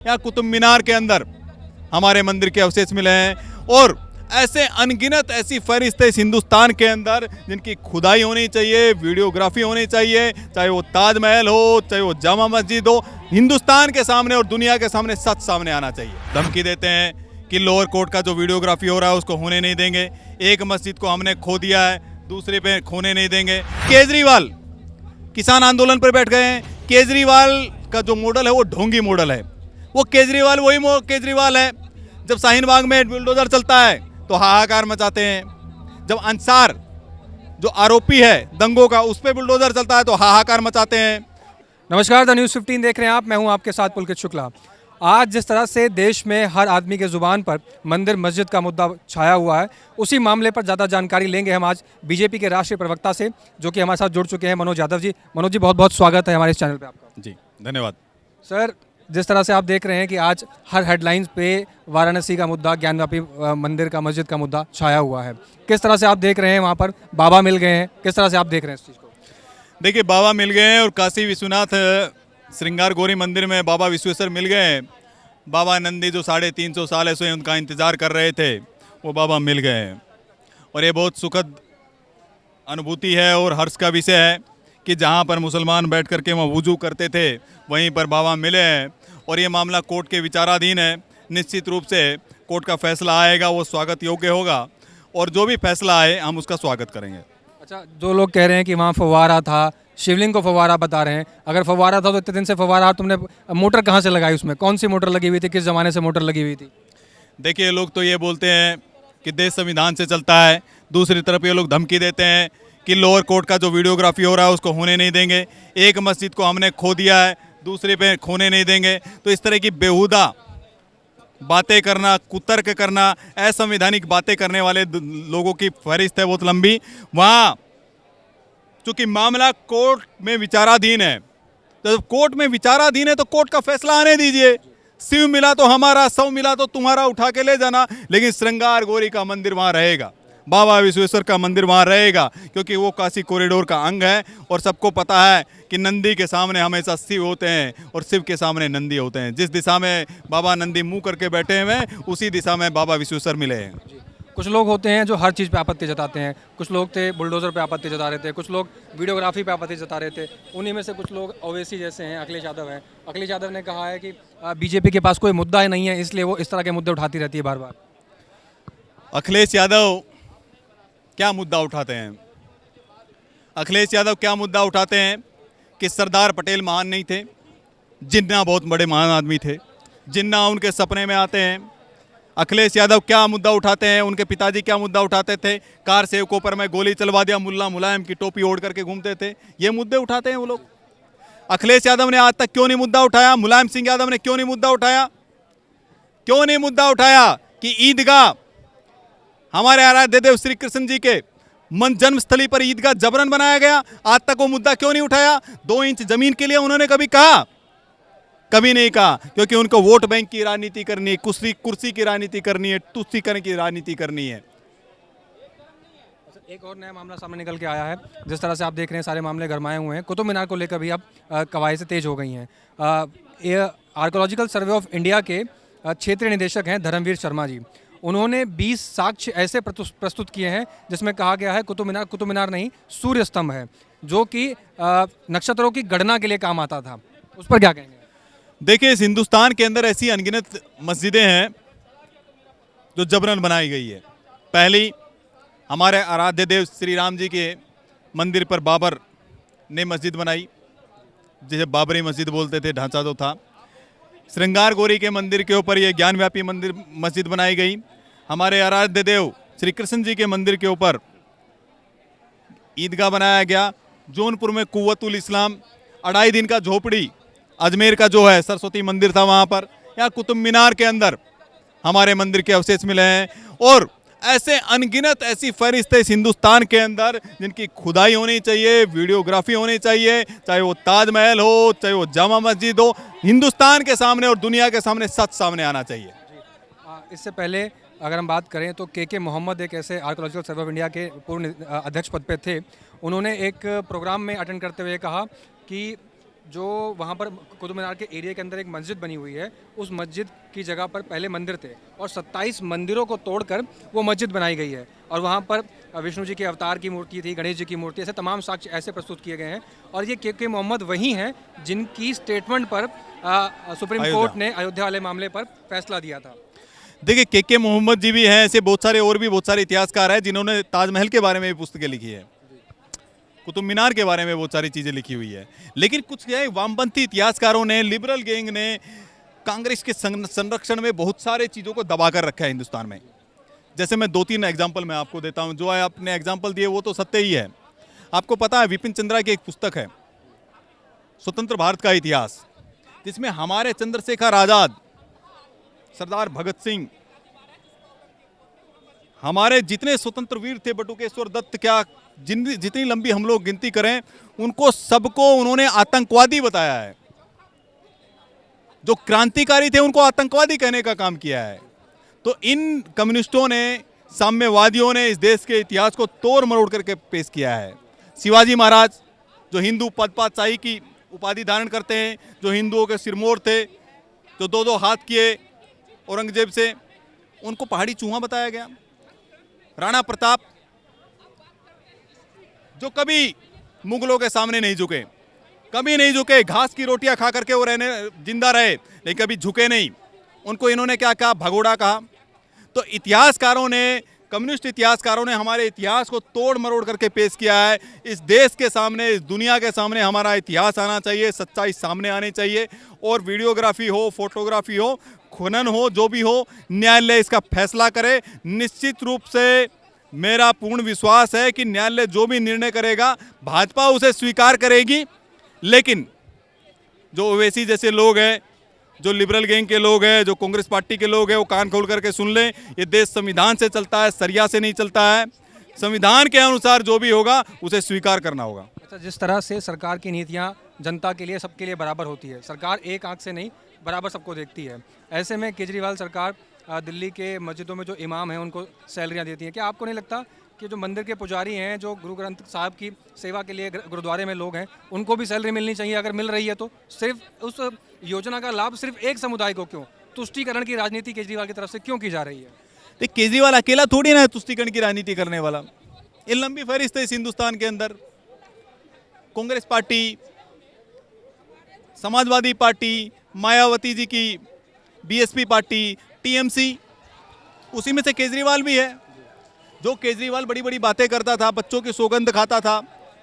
या कुतुब मीनार के अंदर हमारे मंदिर के अवशेष मिले हैं और ऐसे अनगिनत ऐसी फहरिस्त है इस हिंदुस्तान के अंदर जिनकी खुदाई होनी चाहिए, वीडियोग्राफी होनी चाहिए, चाहे वो ताजमहल हो, चाहे वो जामा मस्जिद हो। हिंदुस्तान के सामने और दुनिया के सामने सच सामने आना चाहिए। धमकी देते हैं कि लोअर कोर्ट का जो वीडियोग्राफी हो रहा है उसको होने नहीं देंगे, एक मस्जिद को हमने खो दिया है, दूसरे पे खोने नहीं देंगे। केजरीवाल किसान आंदोलन पर बैठ गए हैं। केजरीवाल का जो मॉडल है वो ढोंगी मॉडल है। वो केजरीवाल वही केजरीवाल है जब शाहीन बाग में बुलडोजर चलता है तो हाहाकार मचाते हैं, जब अंसार जो आरोपी है दंगों का उस पर बुलडोजर चलता है तो हाहाकार मचाते हैं। नमस्कार, द न्यूज़ 15 देख रहे हैं आप। मैं हूं आपके साथ पुलकित शुक्ला। आज जिस तरह से देश में हर आदमी के ज़ुबान पर मंदिर मस्जिद का मुद्दा छाया हुआ है, उसी मामले पर ज़्यादा जानकारी लेंगे हम आज बीजेपी के राष्ट्रीय प्रवक्ता से, जो कि हमारे साथ जुड़ चुके हैं, मनोज यादव जी। मनोज जी, बहुत बहुत स्वागत है हमारे इस चैनल पर आपका। जी धन्यवाद सर, जिस तरह से आप देख रहे हैं कि आज हर हेडलाइंस पे वाराणसी का मुद्दा, ज्ञानवापी मंदिर का, मस्जिद का मुद्दा छाया हुआ है, किस तरह से आप देख रहे हैं? वहाँ पर बाबा मिल गए हैं, किस तरह से आप देख रहे हैं इस चीज़ को? देखिए, बाबा मिल गए हैं और काशी विश्वनाथ श्रृंगार गौरी मंदिर में बाबा विश्वेश्वर मिल गए हैं। बाबा नंदी जो 350 साल से उनका इंतज़ार कर रहे थे वो बाबा मिल गए हैं और ये बहुत सुखद अनुभूति है और हर्ष का विषय है कि जहाँ पर मुसलमान बैठ कर के वहाँ वुजू करते थे वहीं पर बाबा मिले हैं और ये मामला कोर्ट के विचाराधीन है। निश्चित रूप से कोर्ट का फैसला आएगा वो स्वागत योग्य होगा और जो भी फैसला आए हम उसका स्वागत करेंगे। अच्छा, जो लोग कह रहे हैं कि वहाँ फव्वारा था, शिवलिंग को फव्वारा बता रहे हैं, अगर फव्वारा था तो इतने दिन से फव्वारा, तुमने मोटर कहाँ से लगाई? उसमें कौन सी मोटर लगी हुई थी? किस ज़माने से मोटर लगी हुई थी? देखिए, लोग तो ये बोलते हैं कि देश संविधान से चलता है, दूसरी तरफ ये लोग धमकी देते हैं कि लोअर कोर्ट का जो वीडियोग्राफी हो रहा है उसको होने नहीं देंगे, एक मस्जिद को हमने खो दिया है, दूसरे पे खोने नहीं देंगे। तो इस तरह की बेहुदा बातें करना, कुतर्क करना, असंवैधानिक बातें करने वाले लोगों की फहरिस्त है बहुत लंबी। वहाँ चूंकि मामला कोर्ट में विचाराधीन है, तो जब कोर्ट में विचाराधीन है तो कोर्ट का फैसला आने दीजिए। शिव मिला तो हमारा, शव मिला तो तुम्हारा, उठा के ले जाना, लेकिन श्रृंगार गौरी का मंदिर वहाँ रहेगा, बाबा विश्वेश्वर का मंदिर वहाँ रहेगा, क्योंकि वो काशी कॉरिडोर का अंग है। और सबको पता है कि नंदी के सामने हमेशा शिव होते हैं और शिव के सामने नंदी होते हैं। जिस दिशा में बाबा नंदी मुंह करके बैठे हुए हैं उसी दिशा में बाबा विश्वेश्वर मिले हैं। कुछ लोग होते हैं जो हर चीज़ पे आपत्ति जताते हैं। कुछ लोग थे बुलडोज़र पे आपत्ति जता रहे थे, कुछ लोग वीडियोग्राफी पे आपत्ति जता रहे थे। उन्हीं में से कुछ लोग ओवैसी जैसे हैं, अखिलेश यादव हैं। अखिलेश यादव ने कहा है कि बीजेपी के पास कोई मुद्दा ही नहीं है, इसलिए वो इस तरह के मुद्दे उठाती रहती है बार बार। अखिलेश यादव क्या मुद्दा उठाते हैं? अखिलेश यादव क्या मुद्दा उठाते हैं कि सरदार पटेल महान नहीं थे, जिन्ना बहुत बड़े महान आदमी थे, जिन्ना उनके सपने में आते हैं। अखिलेश यादव क्या मुद्दा उठाते हैं? उनके पिताजी क्या मुद्दा उठाते थे? कार सेवकों पर मैं गोली चलवा दिया, मुल्ला मुलायम की टोपी ओढ़ करके घूमते थे, ये मुद्दे उठाते हैं वो लोग। अखिलेश यादव ने आज तक क्यों नहीं मुद्दा उठाया? मुलायम सिंह यादव ने क्यों नहीं मुद्दा उठाया? क्यों नहीं मुद्दा उठाया कि ईदगाह, हमारे आराध्य देव श्री कृष्ण जी के जन्मस्थली पर ईदगाह जबरन बनाया गया? आज तक वो मुद्दा क्यों नहीं उठाया? 2 इंच जमीन के लिए उन्होंने कभी कहा? कभी नहीं कहा, क्योंकि उनको वोट बैंक की राजनीति करनी है, कुर्सी की राजनीति करनी है, तुस्सी करने की राजनीति करनी है। एक और नया मामला सामने निकल के आया है। जिस तरह से आप देख रहे हैं सारे मामले गरमाए हुए हैं। कुतुब मीनार को लेकर भी अब कवायद तेज हो गई हैं। आर्कोलॉजिकल सर्वे ऑफ इंडिया के क्षेत्रीय निदेशक हैं धर्मवीर शर्मा जी। उन्होंने 20 साक्ष्य ऐसे प्रस्तुत किए हैं जिसमें कहा गया है कुतुब मीनार नहीं, सूर्य स्तंभ है, जो कि नक्षत्रों की गणना के लिए काम आता था। उस पर क्या कहेंगे? देखिए, इस हिंदुस्तान के अंदर ऐसी अनगिनत मस्जिदें हैं जो जबरन बनाई गई है। पहली, हमारे आराध्य देव श्री राम जी के मंदिर पर बाबर ने मस्जिद बनाई, जिसे बाबरी मस्जिद बोलते थे, ढांचा जो था। श्रृंगार गौरी के मंदिर के ऊपर ये ज्ञानव्यापी मंदिर मस्जिद बनाई गई। हमारे आराध्य देव श्री कृष्ण जी के मंदिर के ऊपर ईदगाह बनाया गया। जौनपुर में कुव्वतुल इस्लाम 2.5 दिन का झोपड़ी, अजमेर का जो है सरस्वती मंदिर था वहाँ पर, या कुतुब मीनार के अंदर हमारे मंदिर के अवशेष मिले हैं। और ऐसे अनगिनत ऐसी फहरिस्त है इस हिंदुस्तान के अंदर जिनकी खुदाई होनी चाहिए, वीडियोग्राफी होनी चाहिए, चाहे वो ताजमहल हो, चाहे वो जामा मस्जिद हो। हिंदुस्तान के सामने और दुनिया के सामने सच सामने आना चाहिए। इससे पहले अगर हम बात करें तो के मोहम्मद एक ऐसे आर्कोलॉजिकल सर्वे ऑफ इंडिया के पूर्व अध्यक्ष पद पे थे। उन्होंने एक प्रोग्राम में अटेंड करते हुए कहा कि जो वहाँ पर कुतुब मीनार के एरिया के अंदर एक मस्जिद बनी हुई है, उस मस्जिद की जगह पर पहले मंदिर थे और 27 मंदिरों को तोड़कर वो मस्जिद बनाई गई है। और वहाँ पर विष्णु जी के अवतार की मूर्ति थी, गणेश जी की मूर्ति, ऐसे तमाम साक्ष्य ऐसे प्रस्तुत किए गए हैं। और ये के मोहम्मद वही हैं जिनकी स्टेटमेंट पर सुप्रीम कोर्ट ने अयोध्या वाले मामले पर फैसला दिया था। देखिए के मोहम्मद जी भी हैं, ऐसे बहुत सारे और भी बहुत सारे इतिहासकार हैं जिन्होंने ताजमहल के बारे में भी पुस्तकें लिखी है, कुतुब मीनार के बारे में बहुत सारी चीज़ें लिखी हुई है। लेकिन कुछ क्या है, वामपंथी इतिहासकारों ने, लिबरल गैंग ने कांग्रेस के संरक्षण में बहुत सारे चीज़ों को दबा कर रखा है हिंदुस्तान में। जैसे मैं 2-3 एग्जाम्पल मैं आपको देता हूँ, जो आपने एग्जाम्पल दिए वो तो सत्य ही है। आपको पता है विपिन चंद्रा की एक पुस्तक है स्वतंत्र भारत का इतिहास, जिसमें हमारे चंद्रशेखर आजाद, सरदार भगत सिंह, हमारे जितने स्वतंत्र वीर थे, बटुकेश्वर दत्त, क्या जितनी लंबी हम लोग गिनती करें, उनको सबको उन्होंने आतंकवादी बताया है। जो क्रांतिकारी थे उनको आतंकवादी कहने का काम किया है। तो इन कम्युनिस्टों ने, साम्यवादियों ने इस देश के इतिहास को तोड़ मरोड़ करके पेश किया है। शिवाजी महाराज जो हिंदू पदपातशाही की उपाधि धारण करते हैं, जो हिंदुओं के सिरमौर थे, जो 2-2 हाथ किए औरंगजेब से, उनको पहाड़ी चूहा बताया गया। राणा प्रताप जो कभी मुगलों के सामने नहीं झुके, कभी नहीं झुके, घास की रोटियां खा करके वो जिंदा रहे, लेकिन कभी झुके नहीं। उनको इन्होंने क्या कहा? भगोड़ा कहा। तो इतिहासकारों ने, कम्युनिस्ट इतिहासकारों ने हमारे इतिहास को तोड़ मरोड़ करके पेश किया है। इस देश के सामने, इस दुनिया के सामने हमारा इतिहास आना चाहिए, सच्चाई सामने आनी चाहिए। और वीडियोग्राफी हो, फोटोग्राफी हो, खनन हो, जो भी हो, न्यायालय इसका फैसला करे। निश्चित रूप से मेरा पूर्ण विश्वास है कि न्यायालय जो भी निर्णय करेगा भाजपा उसे स्वीकार करेगी। लेकिन जो ओवैसी जैसे लोग हैं, जो लिबरल गैंग के लोग हैं, जो कांग्रेस पार्टी के लोग हैं, वो कान खोल करके सुन लें, ये देश संविधान से चलता है, सरिया से नहीं चलता है। संविधान के अनुसार जो भी होगा उसे स्वीकार करना होगा। अच्छा, जिस तरह से सरकार की नीतियाँ जनता के लिए, सबके लिए बराबर होती है, सरकार एक आंख से नहीं बराबर सबको देखती है, ऐसे में केजरीवाल सरकार दिल्ली के मस्जिदों में जो इमाम हैं उनको सैलरियाँ देती है। क्या आपको नहीं लगता कि जो मंदिर के पुजारी हैं, जो गुरु ग्रंथ साहब की सेवा के लिए गुरुद्वारे में लोग हैं, उनको भी सैलरी मिलनी चाहिए? अगर मिल रही है तो सिर्फ उस योजना का लाभ सिर्फ एक समुदाय को क्यों? तुष्टीकरण की राजनीति केजरीवाल की तरफ से क्यों की जा रही है? तो केजरीवाल अकेला थोड़ी ना है तुष्टीकरण की राजनीति करने वाला। ये लंबी फहरिस्त है इस हिंदुस्तान के अंदर। कांग्रेस पार्टी, समाजवादी पार्टी, मायावती जी की बीएसपी पार्टी, टीएमसी, उसी में से केजरीवाल भी है। जो केजरीवाल बड़ी बड़ी बातें करता था, बच्चों की सौगंध खाता था,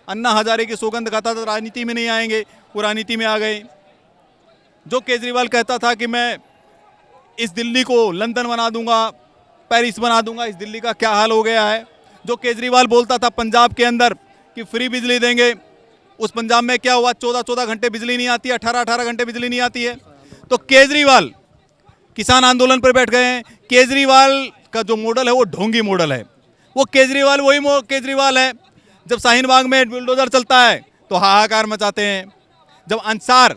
अन्ना हजारे की सौगंध खाता था, राजनीति में नहीं आएंगे, वो राजनीति में आ गए। जो केजरीवाल कहता था कि मैं इस दिल्ली को लंदन बना दूंगा, पेरिस बना दूंगा, इस दिल्ली का क्या हाल हो गया है। जो केजरीवाल बोलता था पंजाब के अंदर कि फ्री बिजली देंगे, उस पंजाब में क्या हुआ? 14-14 घंटे बिजली नहीं आती है, 18-18 घंटे बिजली नहीं आती है। तो केजरीवाल किसान आंदोलन पर बैठ गए हैं। केजरीवाल का जो मॉडल है वो ढोंगी मॉडल है। वो केजरीवाल वही केजरीवाल है, जब शाहीन बाग में बुलडोजर चलता है तो हाहाकार मचाते हैं। जब अंसार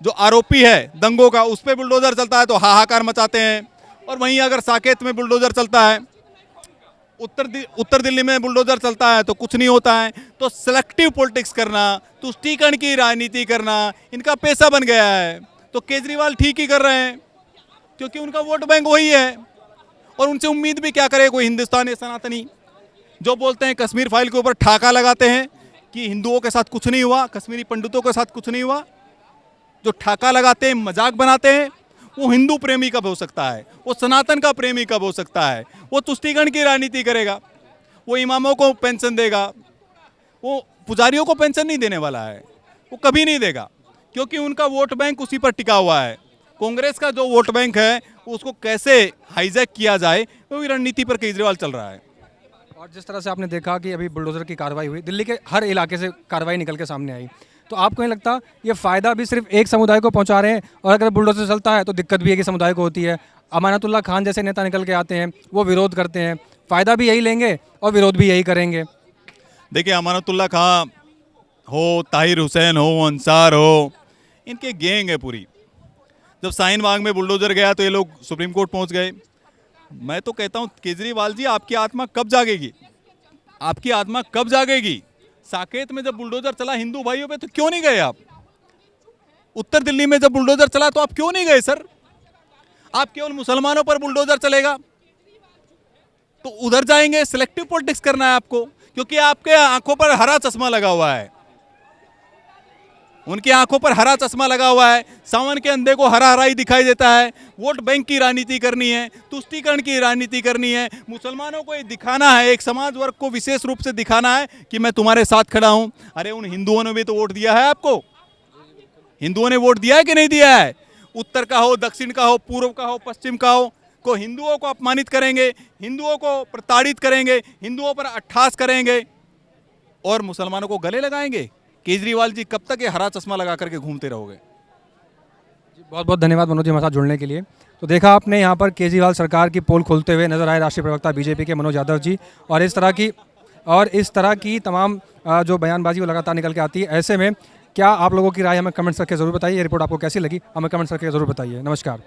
जो आरोपी है दंगों का, उस पर बुलडोजर चलता है तो हाहाकार मचाते हैं। और वहीं अगर साकेत में बुलडोजर चलता है, उत्तर दिल्ली में बुलडोजर चलता है तो कुछ नहीं होता है। तो सिलेक्टिव पॉलिटिक्स करना, तुष्टीकरण की राजनीति करना इनका पेशा बन गया है। तो केजरीवाल ठीक ही कर रहे हैं, क्योंकि उनका वोट बैंक वही है। और उनसे उम्मीद भी क्या करे कोई हिंदुस्तानी सनातनी, जो बोलते हैं कश्मीर फाइल के ऊपर ठाका लगाते हैं कि हिंदुओं के साथ कुछ नहीं हुआ, कश्मीरी पंडितों के साथ कुछ नहीं हुआ। जो ठाका लगाते हैं, मजाक बनाते हैं, वो हिंदू प्रेमी कब हो सकता है? वो सनातन का प्रेमी कब हो सकता है? वो तुष्टीकरण की राजनीति करेगा, वो इमामों को पेंशन देगा, वो पुजारियों को पेंशन नहीं देने वाला है, वो कभी नहीं देगा, क्योंकि उनका वोट बैंक उसी पर टिका हुआ है। कांग्रेस का जो वोट बैंक है उसको कैसे हाईजैक किया जाए, वो रणनीति पर केजरीवाल चल रहा है। और जिस तरह से आपने देखा कि अभी बुलडोजर की कार्रवाई हुई, दिल्ली के हर इलाके से कार्रवाई निकल के सामने आई, तो आपको नहीं लगता ये फ़ायदा भी सिर्फ एक समुदाय को पहुंचा रहे हैं? और अगर बुलडोजर चलता है तो दिक्कत भी एक ही समुदाय को होती है। अमानतुल्लाह खान जैसे नेता निकल के आते हैं, वो विरोध करते हैं, फ़ायदा भी यही लेंगे और विरोध भी यही करेंगे। देखिए, अमानतुल्लाह खान हो, ताहिर हुसैन हो, अंसार हो, इनके गैंग है पूरी। जब शाहीन बाग में बुलडोजर गया तो ये लोग सुप्रीम कोर्ट पहुंच गए। मैं तो कहता हूं केजरीवाल जी, आपकी आत्मा कब जागेगी? आपकी आत्मा कब जागेगी? साकेत में जब बुलडोजर चला हिंदू भाइयों पे, तो क्यों नहीं गए आप? उत्तर दिल्ली में जब बुलडोजर चला तो आप क्यों नहीं गए सर? आप केवल मुसलमानों पर बुलडोजर चलेगा तो उधर जाएंगे। सिलेक्टिव पॉलिटिक्स करना है आपको, क्योंकि आपके आंखों पर हरा चश्मा लगा हुआ है। उनकी आंखों पर हरा चश्मा लगा हुआ है। सावन के अंधे को हरा हरा ही दिखाई देता है। वोट बैंक की राजनीति करनी है, तुष्टीकरण की राजनीति करनी है। मुसलमानों को ये दिखाना है, एक समाज वर्ग को विशेष रूप से दिखाना है कि मैं तुम्हारे साथ खड़ा हूं। अरे उन हिंदुओं ने भी तो वोट दिया है आपको। हिंदुओं ने वोट दिया है कि नहीं दिया है? उत्तर का हो, दक्षिण का हो, पूर्व का हो, पश्चिम का हो, को हिंदुओं को अपमानित करेंगे, हिंदुओं को प्रताड़ित करेंगे, हिंदुओं पर अट्ठास करेंगे और मुसलमानों को गले लगाएंगे। केजरीवाल जी कब तक ये हरा चश्मा लगा करके घूमते रहोगे? बहुत बहुत धन्यवाद मनोज जी हमारे साथ जुड़ने के लिए। तो देखा आपने यहाँ पर केजरीवाल सरकार की पोल खोलते हुए नजर आए राष्ट्रीय प्रवक्ता बीजेपी के मनोज यादव जी, और इस तरह की तमाम जो बयानबाजी वो लगातार निकल के आती है। ऐसे में क्या आप लोगों की राय हमें कमेंट्स करके ज़रूर बताइए। ये रिपोर्ट आपको कैसी लगी हमें कमेंट्स करके ज़रूर बताइए। नमस्कार।